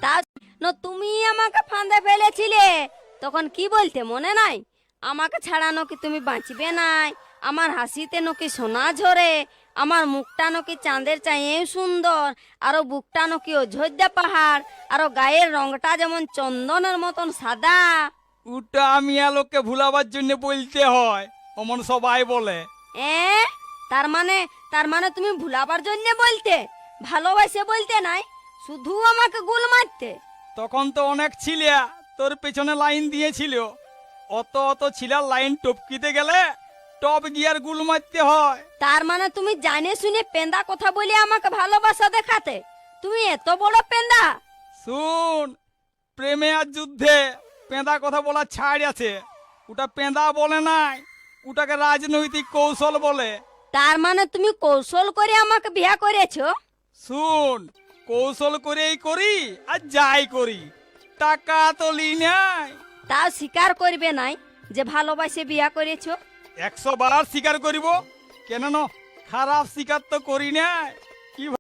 তা তুমি আমাকে ফাঁদে ফেলেছিলে, তখন কি বলতে মনে নাই? আমাকে ছাড়ানো কি তুমি বাঁচবে নাই, আমার হাসিতে নাকি সোনা ঝরে, আমার মুখটা নাকি চাঁদের চাইয়ে সুন্দর, আরো বুকটা নাকি অযোধ্যা পাহাড়, আরো গায়ের রংটা যেমন চন্দনের মতন সাদা। ওটা মিয়া লোককে ভুলাবার জন্য বলতে হয়, অমন সবাই বলে। এ তার মানে তুমি ভুলাবার জন্য বলতে, ভালোবাসে বলতে নাই, শুধু আমাকে গুল মারতে। তখন তো অনেক ছিলিয়া তোর পেছনে লাইন দিয়েছিল, অত অত ছিলার লাইন টপকিতে গেলে টপ গিয়ার গুল মারতে হয়। তার মানে তুমি জানে শুনে পেন্দা কথা বলে আমাকে ভালোবাসা দেখাতে? তুমি এত বড় পেন্দা? শুন, প্রেমে আর যুদ্ধে পেঁদা কথা বলা ছাড় আছে। ওটা পেঁদা বলে নাই, ওটাকে রাজনৈতিক কৌশল বলে। তার মানে তুমি কৌশল করে আমাকে বিয়া করেছো? শুন, কৌশল করেই করি আর যাই করি, টাকা তো লি নাই। তাও স্বীকার করবে নাই যে ভালোবাসে বিয়া করেছো? 100 বার স্বীকার করিব, কেন না খারাপ স্বীকার তো করি নাই।